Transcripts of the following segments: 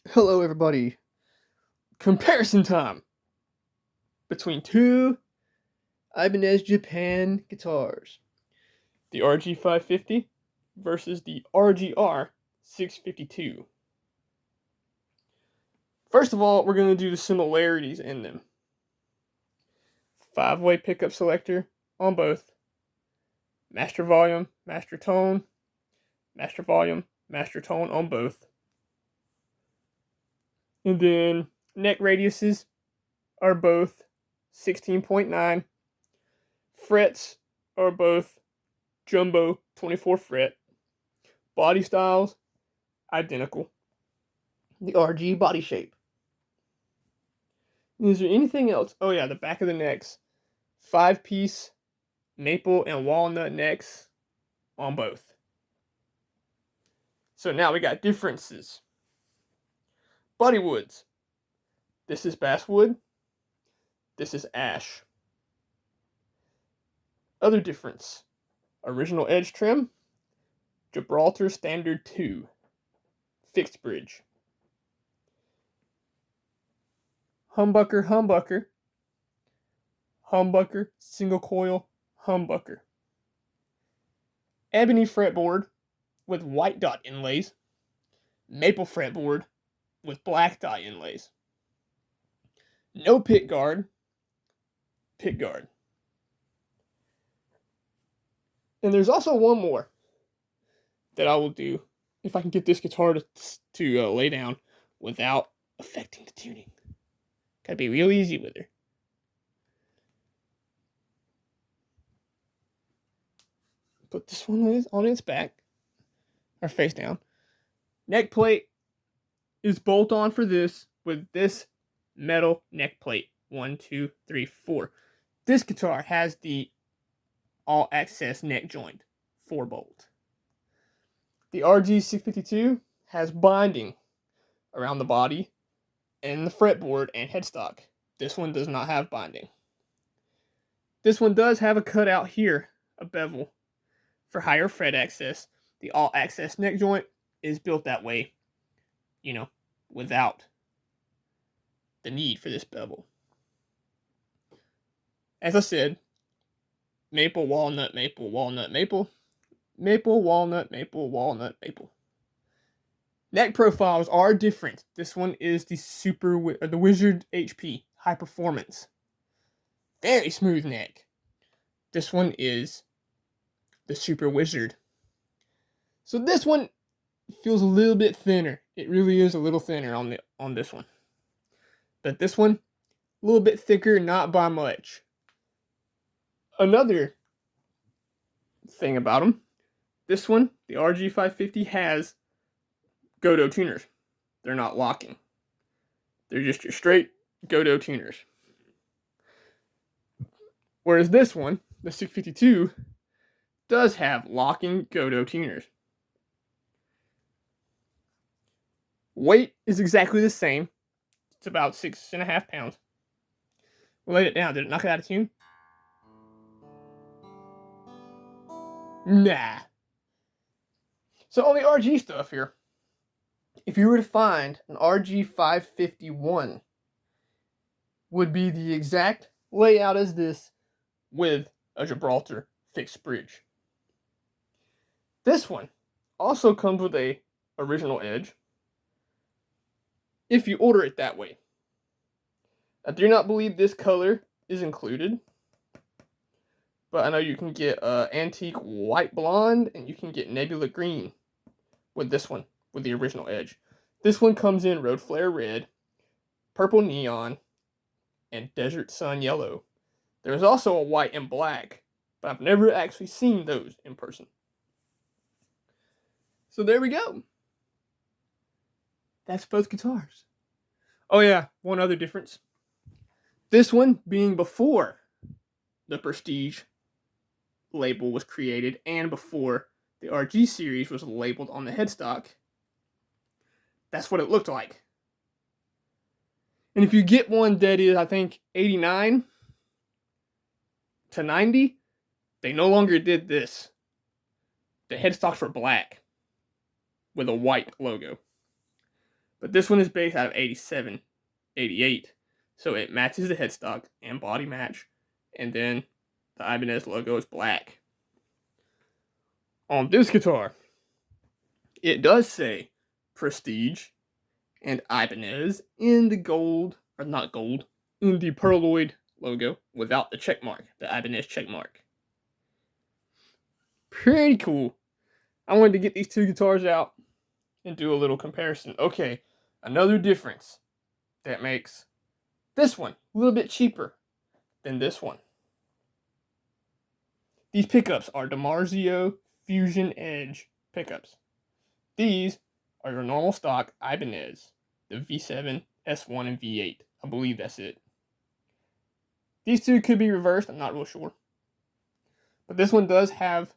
Hello, everybody. Comparison time between two Ibanez Japan guitars, the RG550 versus the RGR652. First of all, we're going to do the similarities in them. 5-way pickup selector on both. Master volume, master tone, master volume, master tone on both. And then neck radiuses are both 16.9. Frets are both jumbo 24 fret. Body styles identical. The RG body shape. Is there anything else? Oh yeah, the back of the necks. 5-piece maple and walnut necks on both. So now we got differences. Body woods. This is basswood. This is ash. Other difference. Original edge trim. Gibraltar Standard 2. Fixed bridge. Humbucker, humbucker. Humbucker, single coil, humbucker. Ebony fretboard with white dot inlays. Maple fretboard with black dot inlays. No pick guard. Pick guard. And there's also one more that I will do if I can get this guitar to lay down without affecting the tuning. Gotta be real easy with her. Put this one on its back, or face down. Neck plate is bolt on for this with this metal neck plate. 1, 2, 3, 4. This guitar has the all access neck joint, 4-bolt. The RG652 has binding around the body and the fretboard and headstock. This one does not have binding. This one does have a cutout here, a bevel, for higher fret access. The all access neck joint is built that way, without the need for this bevel. As I said, maple, walnut, maple, walnut, maple, maple, walnut, maple, walnut, maple. Neck profiles are different. This one is the Wizard HP High Performance. Very smooth neck. This one is the Super Wizard. So this one feels a little bit thinner. It really is a little thinner on this one. But this one, a little bit thicker, not by much. Another thing about them, this one, the RG550, has Godot tuners. They're not locking. They're just your straight Godot tuners. Whereas this one, the 652, does have locking Godot tuners. Weight is exactly the same. It's about 6.5 pounds. We laid it down. Did it knock it out of tune? Nah. So on the RG stuff here, if you were to find an RG551, would be the exact layout as this with a Gibraltar fixed bridge. This one also comes with a original edge if you order it that way. I do not believe this color is included, but I know you can get antique white blonde and you can get nebula green with this one, with the original edge. This one comes in road flare red, purple neon, and desert sun yellow. There's also a white and black, but I've never actually seen those in person. So there we go. That's both guitars. Oh yeah, one other difference. This one being before the Prestige label was created and before the RG series was labeled on the headstock. That's what it looked like. And if you get one that is, I think, 89 to 90, they no longer did this. The headstocks were black with a white logo. But this one is based out of 87, 88. So it matches the headstock and body match. And then the Ibanez logo is black. On this guitar, it does say Prestige and Ibanez in the gold, or not gold, in the pearloid logo without the check mark, the Ibanez check mark. Pretty cool. I wanted to get these two guitars out and do a little comparison. Okay, another difference that makes this one a little bit cheaper than this one. These pickups are DiMarzio Fusion Edge pickups. These are your normal stock Ibanez, the V7, S1, and V8. I believe that's it. These two could be reversed, I'm not real sure. But this one does have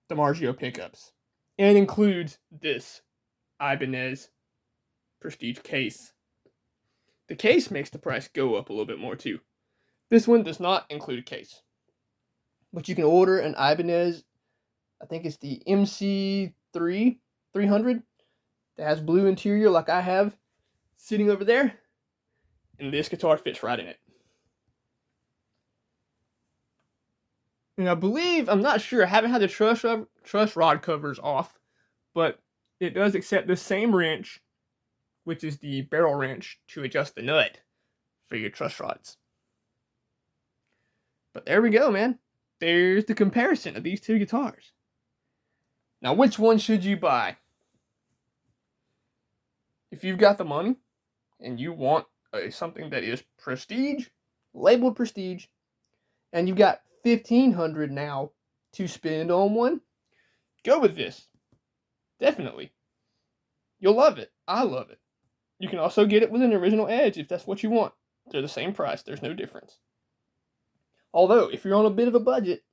DiMarzio pickups and includes this Ibanez Prestige case. The case makes the price go up a little bit more too. This one does not include a case. But you can order an Ibanez, I think it's the MC3 300 that has blue interior like I have sitting over there. And this guitar fits right in it. And I believe, I'm not sure, I haven't had the truss rod covers off, but it does accept the same wrench, which is the barrel wrench, to adjust the nut for your truss rods. But there we go, man. There's the comparison of these two guitars. Now, which one should you buy? If you've got the money and you want something that is prestige, labeled prestige, and you've got $1,500 now to spend on one, go with this. Definitely. You'll love it. I love it. You can also get it with an original edge if that's what you want. They're the same price. There's no difference. Although, if you're on a bit of a budget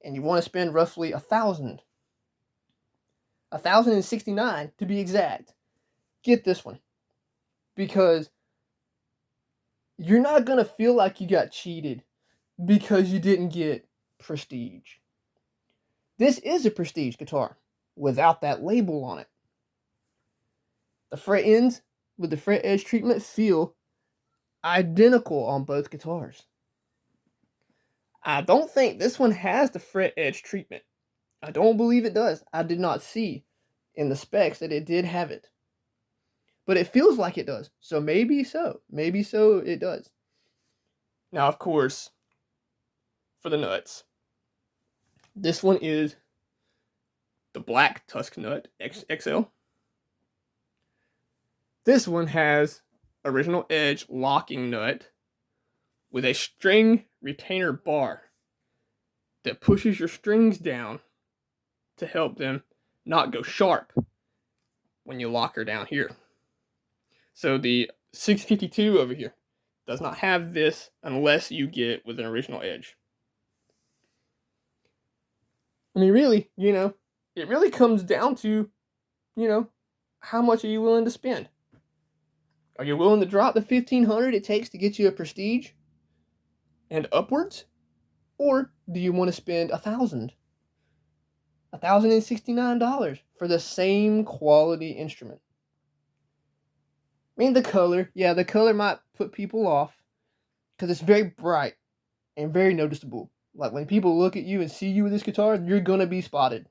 and you want to spend roughly $1,069 to be exact, get this one. Because you're not going to feel like you got cheated because you didn't get prestige. This is a prestige guitar without that label on it. The fret ends with the fret edge treatment feel identical on both guitars. I don't think this one has the fret edge treatment. I don't believe it does. I did not see in the specs that it did have it. But it feels like it does. So maybe so. Maybe so it does. Now, of course, for the nuts, this one is the black Tusk nut XL. This one has original edge locking nut with a string retainer bar that pushes your strings down to help them not go sharp when you lock her down here. So the 652 over here does not have this unless you get it with an original edge. I mean, really, it really comes down to, how much are you willing to spend? Are you willing to drop the $1,500 it takes to get you a prestige and upwards? Or do you want to spend $1,000? $1,069 for the same quality instrument. I mean, the color might put people off because it's very bright and very noticeable. Like when people look at you and see you with this guitar, you're gonna be spotted.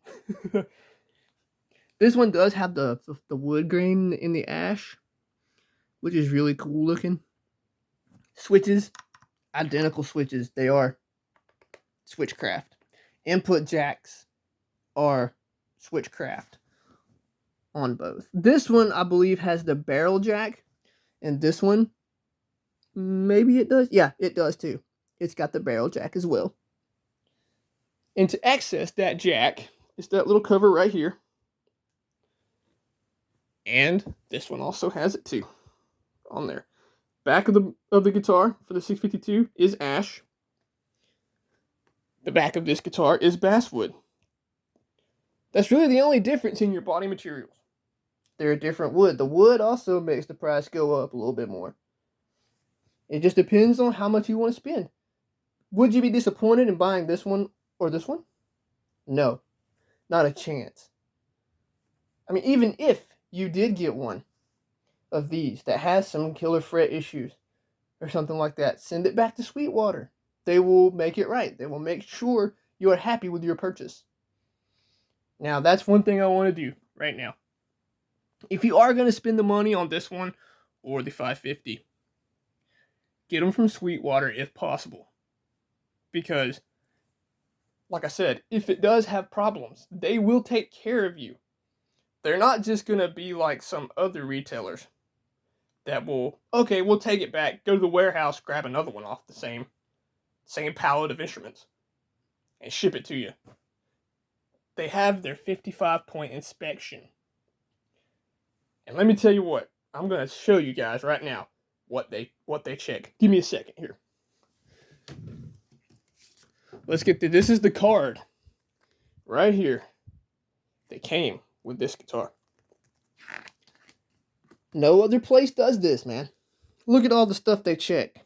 This one does have the wood grain in the ash, which is really cool looking. Switches, identical switches. They are Switchcraft. Input jacks are Switchcraft on both. This one, I believe, has the barrel jack, and this one, maybe it does. Yeah, it does too. It's got the barrel jack as well. And to access that jack, it's that little cover right here. And this one also has it too, on there. Back of the guitar for the 652 is ash. The back of this guitar is basswood. That's really the only difference in your body materials. They're a different wood. The wood also makes the price go up a little bit more. It just depends on how much you want to spend. Would you be disappointed in buying this one or this one? No, not a chance. I mean, even if you did get one of these that has some killer fret issues or something like that, send it back to Sweetwater. They will make it right. They will make sure you are happy with your purchase. Now, that's one thing I want to do right now. If you are going to spend the money on this one or the 550, get them from Sweetwater if possible. Because, like I said, if it does have problems, they will take care of you. They're not just going to be like some other retailers that will, okay, we'll take it back, go to the warehouse, grab another one off the same pallet of instruments, and ship it to you. They have their 55-point inspection. And let me tell you what, I'm going to show you guys right now what they check. Give me a second here. Let's get this is the card right here. They came with this guitar. No other place does this, man. Look at all the stuff they check.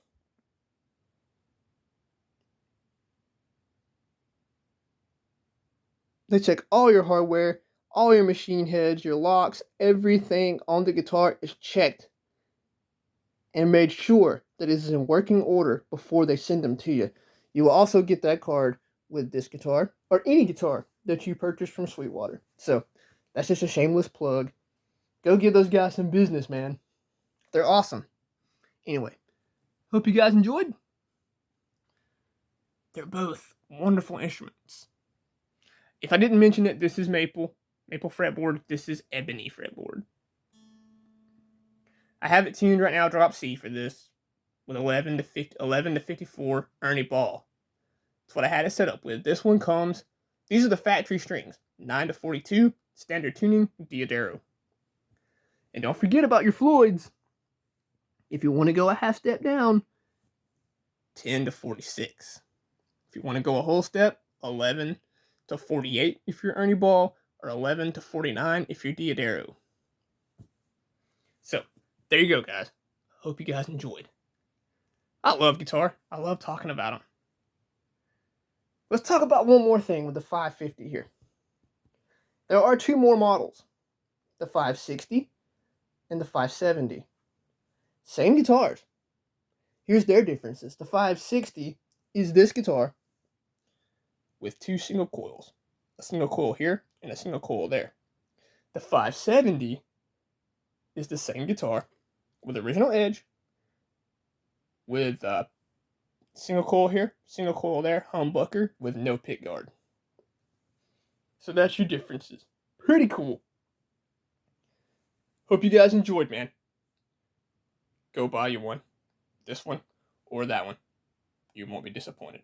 They check all your hardware, all your machine heads, your locks, everything on the guitar is checked and made sure that it is in working order before they send them to you. You will also get that card with this guitar or any guitar that you purchase from Sweetwater. So that's just a shameless plug. Go give those guys some business, man. They're awesome. Anyway, hope you guys enjoyed. They're both wonderful instruments. If I didn't mention it, this is maple fretboard. This is ebony fretboard. I have it tuned right now, drop C for this, with 11 to 54 Ernie Ball. That's what I had it set up with. This one comes, these are the factory strings, 9 to 42, standard tuning, Diodero. And don't forget about your Floyds. If you want to go a half step down, 10 to 46. If you want to go a whole step, 11 to 48 if you're Ernie Ball, or 11 to 49 if you're Diodero. So, there you go, guys. Hope you guys enjoyed. I love guitar. I love talking about them. Let's talk about one more thing with the 550 here. There are two more models, the 560 and the 570. Same guitars. Here's their differences. The 560 is this guitar with two single coils. A single coil here and a single coil there. The 570 is the same guitar with original edge, with single coil here, single coil there, humbucker with no pick guard. So that's your differences. Pretty cool. Hope you guys enjoyed, man. Go buy you one. This one or that one. You won't be disappointed.